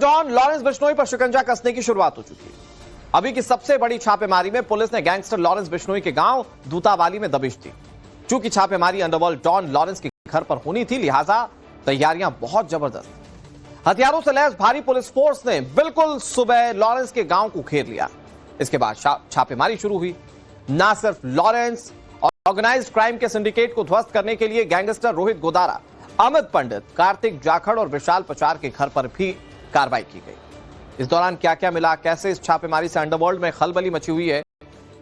Don Lawrence Bishnoi पर शिकंजा कसने की शुरुआत हो चुकी है। अभी की सबसे बड़ी छापेमारी में पुलिस ने गैंगस्टर लॉरेंस बिश्नोई के गांव दूतावाली में दबिश दी। चूंकि छापेमारी अंडरवर्ल्ड डॉन लॉरेंस के घर पर होनी थी, लिहाजा तैयारियां बहुत जबरदस्त। हथियारों से लैस भारी पुलिस फोर्स ने बिल्कुल सुबह लॉरेंस के गांव को घेर लिया। इसके बाद छापेमारी शुरू हुई। ना सिर्फ लॉरेंस, ऑर्गेनाइज्ड क्राइम के सिंडिकेट को ध्वस्त करने के लिए गैंगस्टर रोहित गोदारा, अमित पंडित, कार्तिक जाखड़ और विशाल पचार के घर पर भी कार्रवाई की गई। इस दौरान क्या क्या मिला, कैसे इस छापेमारी से अंडरवर्ल्ड में खलबली मची हुई है,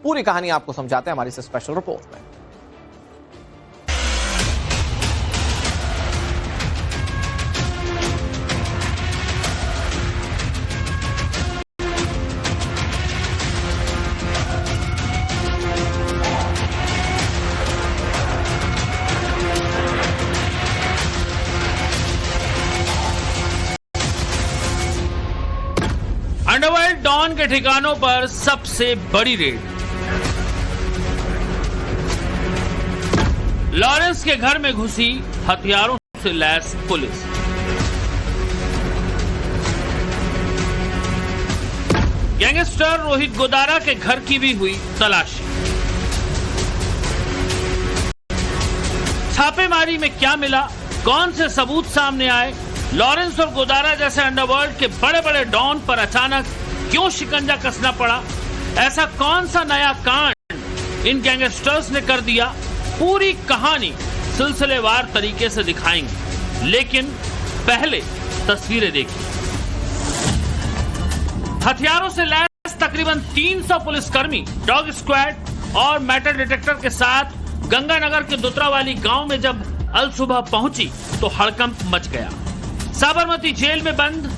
पूरी कहानी आपको समझाते हैं हमारी इस स्पेशल रिपोर्ट में। अंडरवर्ल्ड डॉन के ठिकानों पर सबसे बड़ी रेड। लॉरेंस के घर में घुसी हथियारों से lace police. Gangster Rohit Godara के घर की भी हुई तलाशी। छापेमारी में क्या मिला, कौन से सबूत सामने आए, लॉरेंस और गोदारा जैसे अंडरवर्ल्ड के बड़े बड़े डॉन पर अचानक क्यों शिकंजा कसना पड़ा, ऐसा कौन सा नया कांड इन गैंगस्टर्स ने कर दिया, पूरी कहानी सिलसिलेवार तरीके से दिखाएंगे। लेकिन पहले तस्वीरें देखिए। हथियारों से लैस तकरीबन 300 पुलिसकर्मी डॉग स्क्वाड और मेटल डिटेक्टर के साथ गंगानगर के दुत्रावाली गांव में जब अल सुबह पहुंची तो हड़कंप मच गया। साबरमती जेल में बंद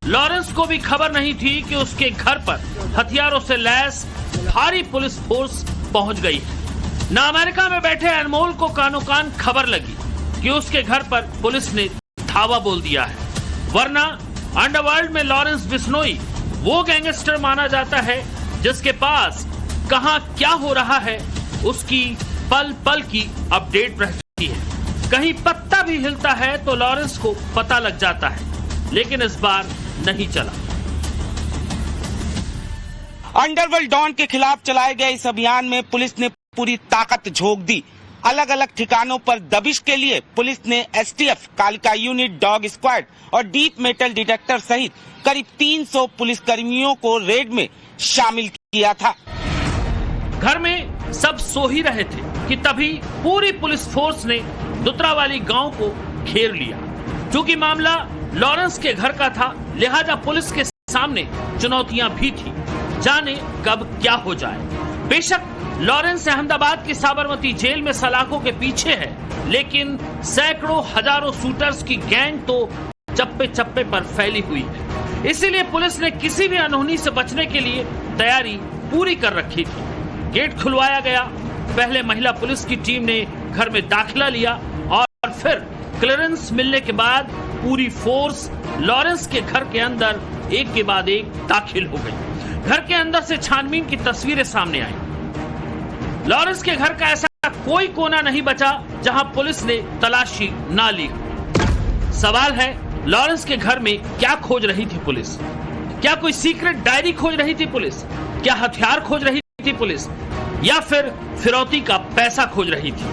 लॉरेंस को भी खबर नहीं थी कि उसके घर पर हथियारों से लैस भारी पुलिस फोर्स पहुंच गई है। न अमेरिका में बैठे अनमोल को कानो कान खबर लगी कि उसके घर पर पुलिस ने धावा बोल दिया है, वरना अंडरवर्ल्ड में लॉरेंस बिश्नोई वो गैंगस्टर माना जाता है जिसके पास कहां क्या हो रहा है उसकी पल पल की अपडेट रहती है। कहीं पत्ता भी हिलता है तो लॉरेंस को पता लग जाता है, लेकिन इस बार नहीं चला। अंडरवर्ल्ड डॉन के खिलाफ चलाए गए इस अभियान में पुलिस ने पूरी ताकत झोंक दी। अलग अलग ठिकानों पर दबिश के लिए पुलिस ने STF, Kalika unit, dog squad और डीप मेटल डिटेक्टर सहित करीब 300 पुलिसकर्मियों को रेड में शामिल किया था। घर में सब सो ही रहे थे कि तभी पूरी पुलिस फोर्स ने दुत्रावाली गांव को घेर लिया। क्योंकि मामला लॉरेंस के घर का था, लिहाजा पुलिस के सामने चुनौतियां भी थी, जाने कब क्या हो जाए। बेशक लॉरेंस अहमदाबाद की साबरमती जेल में सलाखों के पीछे है, लेकिन सैकड़ों हजारों शूटर्स की गैंग तो चप्पे चप्पे पर फैली हुई है। इसीलिए पुलिस ने किसी भी अनहोनी से बचने के लिए तैयारी पूरी कर रखी थी। गेट खुलवाया गया। पहले महिला पुलिस की टीम ने घर में दाखिला लिया और फिर क्लियरेंस मिलने के बाद पूरी फोर्स लॉरेंस के घर के अंदर एक के बाद एक दाखिल हो गई। घर के अंदर से छानबीन की तस्वीरें सामने आई। लॉरेंस के घर का ऐसा कोई कोना नहीं बचा जहां पुलिस ने तलाशी ना ली। सवाल है, लॉरेंस के घर में क्या खोज रही थी पुलिस? क्या कोई सीक्रेट डायरी खोज रही थी पुलिस? क्या हथियार खोज रही थी पुलिस, या फिर फिरौती का पैसा खोज रही थी?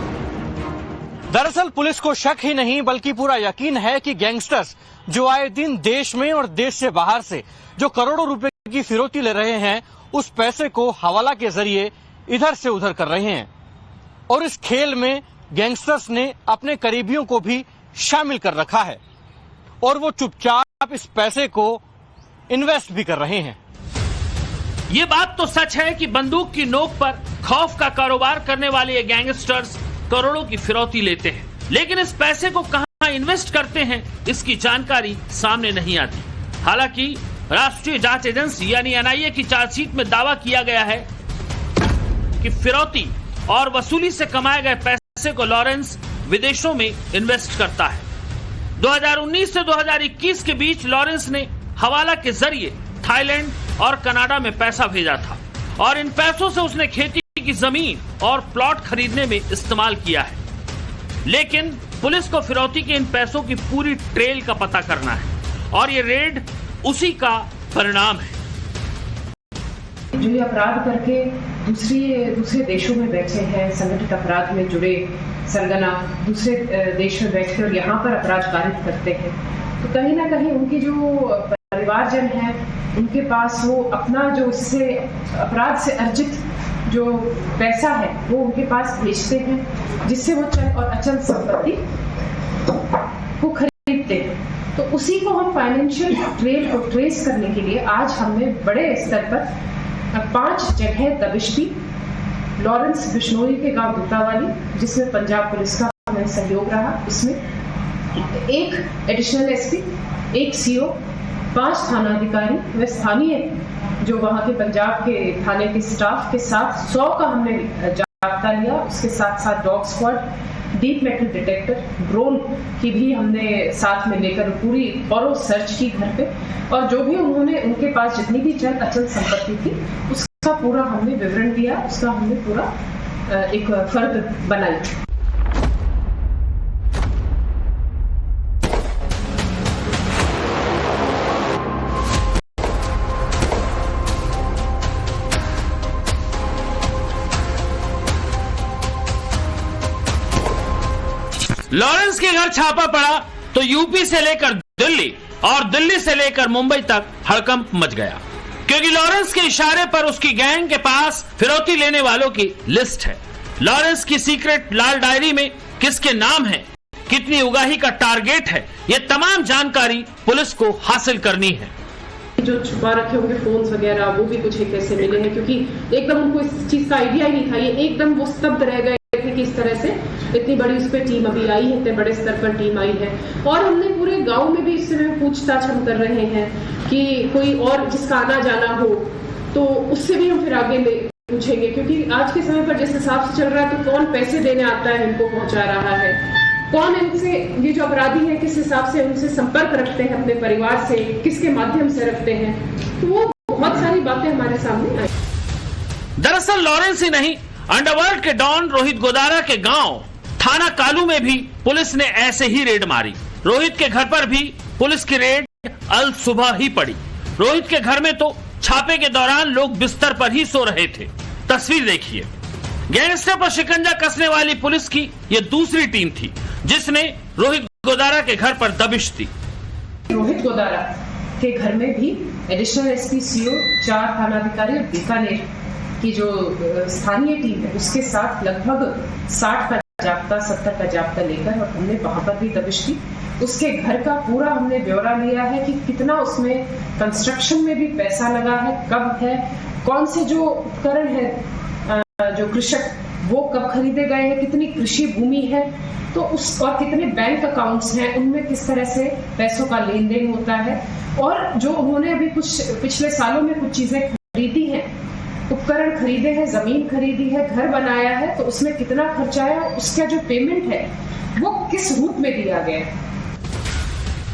दरअसल पुलिस को शक ही नहीं बल्कि पूरा यकीन है कि गैंगस्टर्स जो आए दिन देश में और देश से बाहर से जो करोड़ों रुपए की फिरौती ले रहे हैं, उस पैसे को हवाला के जरिए इधर से उधर कर रहे हैं। और इस खेल में गैंगस्टर्स ने अपने करीबियों को भी शामिल कर रखा है और वो चुपचाप इस पैसे को इन्वेस्ट भी कर रहे हैं। ये बात तो सच है कि बंदूक की नोक पर खौफ का कारोबार करने वाले ये गैंगस्टर्स करोड़ों की फिरौती लेते हैं, लेकिन इस पैसे को कहां इन्वेस्ट करते हैं इसकी जानकारी सामने नहीं आती। हालांकि राष्ट्रीय जांच एजेंसी यानी एनआईए की चार्जशीट में दावा किया गया है कि फिरौती और वसूली से कमाए गए पैसे को लॉरेंस विदेशों में इन्वेस्ट करता है। 2019 से 2021 के बीच लॉरेंस ने हवाला के जरिए थाईलैंड और कनाडा में पैसा भेजा था और इन पैसों से उसने खेती की जमीन और प्लॉट खरीदने में इस्तेमाल किया है। लेकिन पुलिस को फिरौती के इन पैसों की पूरी ट्रेल का पता करना है और ये रेड उसी का परिणाम है। जो ये अपराध करके दूसरे देशों में बैठे हैं, संगठित अपराध में जुड़े सरगना दूसरे देश में बैठे और यहाँ पर अपराध कारित करते हैं, तो कहीं ना कहीं उनके जो परिवारजन हैं उनके पास वो अपना जो इससे अपराध से अर्जित जो पैसा है वो उनके पास भेजते हैं, जिससे वो चल और अचल संपत्ति को खरीदते हैं। तो उसी को हम फाइनेंशियल ट्रेल को ट्रेस करने के लिए आज हमने बड़े स्तर पर 5 जगह दबिश दी। लॉरेंस बिश्नोई के गांव दूतावाली, जिसमें पंजाब पुलिस का हमें सहयोग रहा, इसमें एक एडिशनल एसपी, एक सीओ, 5 थानाधिकारी व स्थानीय जो वहां के पंजाब के थाने के स्टाफ के साथ 100 का हमने जाब्ता लिया। उसके साथ साथ dog squad, deep metal detector, drone की भी हमने साथ में लेकर पूरी थॉरो सर्च की घर पे, और जो भी उन्होंने उनके पास जितनी भी चल अचल संपत्ति थी उसका पूरा हमने विवरण दिया, उसका हमने पूरा एक फर्द बनाई। लॉरेंस के घर छापा पड़ा तो यूपी से लेकर दिल्ली और दिल्ली से लेकर मुंबई तक हड़कंप मच गया, क्योंकि लॉरेंस के इशारे पर उसकी गैंग के पास फिरौती लेने वालों की लिस्ट है। लॉरेंस की सीक्रेट लाल डायरी में किसके नाम है, कितनी उगाही का टारगेट है, ये तमाम जानकारी पुलिस को हासिल करनी है। जो छुपा रखे होंगे फोन्स वगैरह वो भी कुछ एक ऐसे मिले हैं, क्योंकि एकदम उनको इस चीज का आइडिया ही नहीं था। ये एकदम वो स्तब्ध रह गए थे कि इस तरह से इतनी बड़ी उस पर टीम अभी आई है, इतने बड़े स्तर पर टीम आई है। और हमने पूरे गांव में भी इस समय पूछताछ हम कर रहे हैं कि कोई और जिसका आना जाना हो तो उससे भी हम फिर आगे पूछेंगे, क्योंकि आज के समय पर जिस हिसाब से चल रहा है तो कौन पैसे देने आता है इनको पहुंचा रहा है, कौन इनसे ये जो अपराधी है किस हिसाब से उनसे संपर्क रखते हैं, अपने परिवार से किसके माध्यम से रखते हैं, तो वो बहुत सारी बातें हमारे सामने आई। दरअसल लॉरेंस ही नहीं, अंडरवर्ल्ड के डॉन रोहित गोदारा के गांव थाना कालू में भी पुलिस ने ऐसे ही रेड मारी। रोहित के घर पर भी पुलिस की रेड अल सुबह ही पड़ी। रोहित के घर में तो छापे के दौरान लोग बिस्तर पर ही सो रहे थे। तस्वीर देखिए। गैंगस्टर पर शिकंजा कसने वाली पुलिस की ये दूसरी टीम थी जिसने रोहित गोदारा के घर पर दबिश दी। रोहित गोदारा के घर में भी एडिशनल एसपी, सीओ, 4 थानाधिकारी और बीकानेर की जो स्थानीय टीम है उसके साथ लगभग 60 का जाब्ता, 70 का जाब्ता लेकर और हमने वहां पर भी दबिश की। उसके घर का पूरा हमने ब्यौरा लिया है कि कितना उसमें कंस्ट्रक्शन में भी पैसा लगा है, कब है, कौन से जो उपकरण है जो कृषक वो कब खरीदे गए हैं, कितनी कृषि भूमि है, तो उस और कितने बैंक अकाउंट्स हैं, उनमें किस तरह से पैसों का लेन देन होता है, और जो उन्होंने अभी कुछ पिछले सालों में कुछ चीजें खरीदी हैं, उपकरण खरीदे हैं, जमीन खरीदी है, घर बनाया है, तो उसमें कितना खर्चा आया, उसका जो पेमेंट है वो किस रूप में दिया गया है।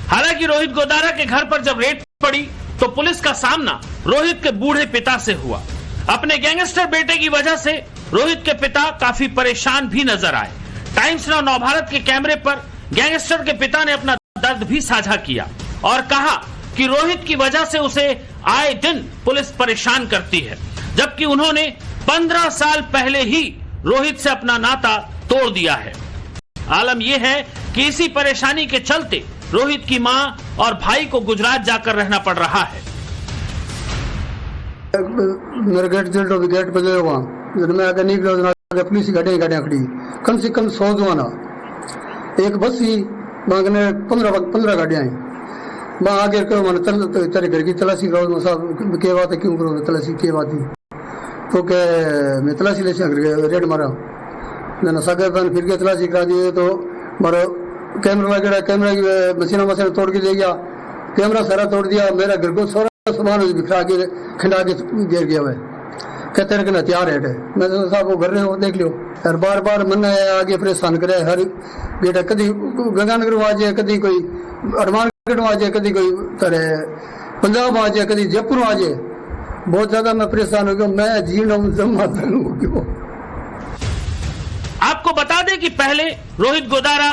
हालांकि रोहित गोदारा के घर पर जब रेड पड़ी तो पुलिस का सामना रोहित के बूढ़े पिता से हुआ। अपने गैंगस्टर बेटे की वजह से रोहित के पिता काफी परेशान भी नजर आए। टाइम्स नाउ नवभारत के कैमरे पर गैंगस्टर के पिता ने अपना दर्द भी साझा किया और कहा कि रोहित की वजह से उसे आए दिन पुलिस परेशान करती है, जबकि उन्होंने 15 साल पहले ही रोहित से अपना नाता तोड़ दिया है। आलम यह है कि इसी परेशानी के चलते रोहित की मां और भाई को गुजरात जाकर रहना पड़ रहा है। मेरे गेट गेट बजे वहाँ जब मैं आगे निकला तो पुलिस की गाड़ियाँ खड़ी, कम से कम 100 जवाना, एक बस ही मांगने 15 गाड़ियाँ हैं। मैं आगे मैंने तेरे घर की तलाशी करो साहब, क्या बात है, क्यों करो तलाशी, क्या बात है, तो क्या मैं तलाशी ले रेड मारा, मैंने सागर फिर के तलाशी करा दिए, तो मारा कैमरा वगैरह, कैमरा की मशीन तोड़ के ले गया, कैमरा सारा तोड़ दिया, मेरा घर को सारा सामान बिखरा के खिंडा के गिर गया हुआ है, कहते हैं कि हथियार है। मैं तो साहब वो घर रहे हो देख लो, और बार बार मन आगे परेशान करे, हर बेटा कभी गंगानगर आ जाए, कभी कोई हनुमानगढ़ आ जाए, कभी कोई करे पंजाब आ जाए, कभी जयपुर आ जाए, बहुत ज्यादा मैं परेशान हो गया, मैं जीना हो गया। आपको बता दें कि पहले रोहित गोदारा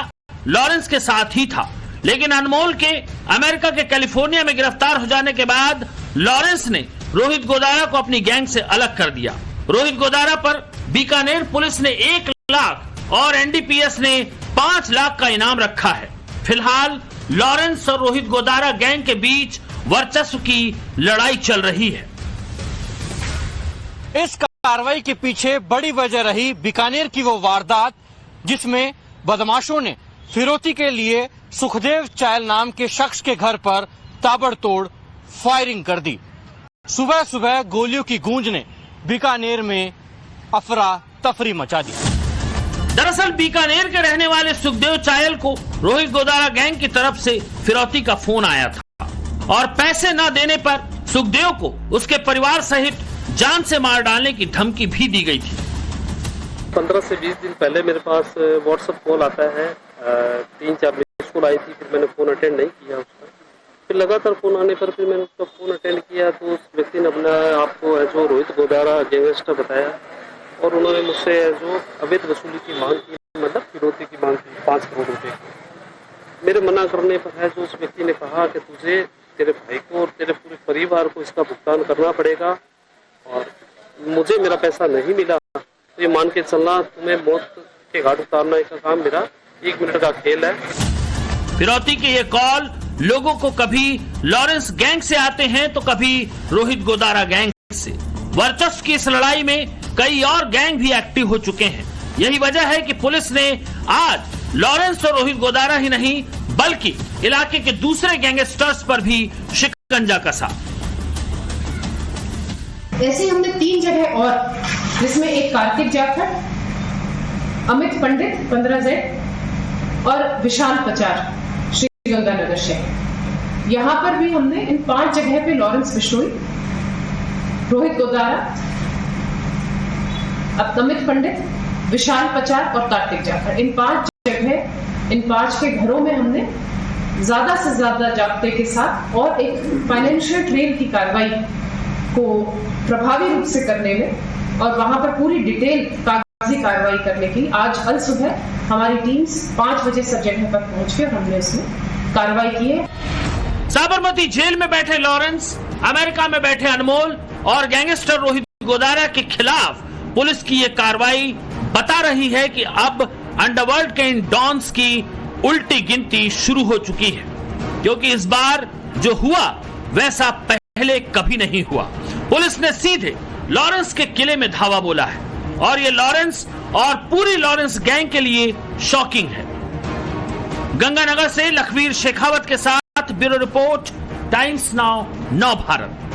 लॉरेंस के साथ ही था, लेकिन अनमोल के अमेरिका के कैलिफोर्निया में गिरफ्तार हो जाने के बाद लॉरेंस ने रोहित गोदारा को अपनी गैंग से अलग कर दिया। रोहित गोदारा पर बीकानेर पुलिस ने 1 लाख और एनडीपीएस ने 5 लाख का इनाम रखा है। फिलहाल लॉरेंस और रोहित गोदारा गैंग के बीच वर्चस्व की लड़ाई चल रही है। इस कार्रवाई के पीछे बड़ी वजह रही बीकानेर की वो वारदात जिसमें बदमाशों ने फिरौती के लिए सुखदेव चायल नाम के शख्स के घर पर ताबड़तोड़ फायरिंग कर दी। सुबह सुबह गोलियों की गूंज ने बीकानेर में अफरा तफरी मचा दी। दरअसल बीकानेर के रहने वाले सुखदेव चायल को रोहित गोदारा गैंग की तरफ से फिरौती का फोन आया था और पैसे न देने पर सुखदेव को उसके परिवार सहित जान से मार डालने की धमकी भी दी गई थी। 15 से 20 दिन पहले मेरे पास व्हाट्सएप कॉल आता है, 3-4 मिस कॉल आई थी, फिर मैंने फोन अटेंड नहीं किया उसका। फिर लगातार फोन आने पर फिर मैंने उसका फोन अटेंड किया तो उस व्यक्ति ने अपना आपको जो रोहित गोदारा गैंगस्टर बताया और उन्होंने मुझसे जो अवैध वसूली की मांग की, मतलब फिरौती की मांग की 5 करोड़ रुपए की। मेरे मना करने पर है जो उस व्यक्ति ने कहा कि तुझे, तेरे भाई को और तेरे पूरे परिवार को इसका भुगतान करना पड़ेगा और मुझे मेरा पैसा नहीं मिला तो ये मान के चलना, तुम्हें मौत के घाट उतारना का काम मेरा 1 मिनट का खेल है। फिरौती के ये कॉल लोगों को कभी लॉरेंस गैंग से आते हैं तो कभी रोहित गोदारा गैंग से। वर्चस्व की इस लड़ाई में कई और गैंग भी एक्टिव हो चुके हैं। यही वजह है कि पुलिस ने आज लॉरेंस और रोहित गोदारा ही नहीं बल्कि इलाके के दूसरे गैंगस्टर्स पर भी शिकंजा कसा। ऐसे हमने 3 जगह और, जिसमें एक कार्तिक जाखड़, अमित पंडित 15Z और विशाल पचार श्रीगंगानगर शहर, यहां पर भी हमने इन 5 जगह पे लॉरेंस बिश्नोई, रोहित गोदारा, अमित पंडित, विशाल पचार और कार्तिक जाखड़, इन 5 जगह, इन 5 के घरों में हमने ज्यादा से ज्यादा जाब्ते के साथ और एक फाइनेंशियल ट्रेल की कार्रवाई को प्रभावी रूप से करने में और वहां पर पूरी डिटेल कागजी कार्रवाई करने की आज कल सुबह हमारी टीम्स 5 बजे सब जगह पर पहुंच के हमने उसमें कार्रवाई की है। साबरमती जेल में बैठे लॉरेंस, अमेरिका में बैठे अनमोल और गैंगस्टर रोहित गोदारा के खिलाफ पुलिस की ये कार्रवाई बता रही है कि अब अंडरवर्ल्ड के इन डॉन्स की उल्टी गिनती शुरू हो चुकी है, क्योंकि इस बार जो हुआ वैसा पहले कभी नहीं हुआ। पुलिस ने सीधे लॉरेंस के किले में धावा बोला है और ये लॉरेंस और पूरी लॉरेंस गैंग के लिए शॉकिंग है। गंगानगर से लखवीर शेखावत के साथ ब्यूरो रिपोर्ट, टाइम्स नाउ, नव भारत।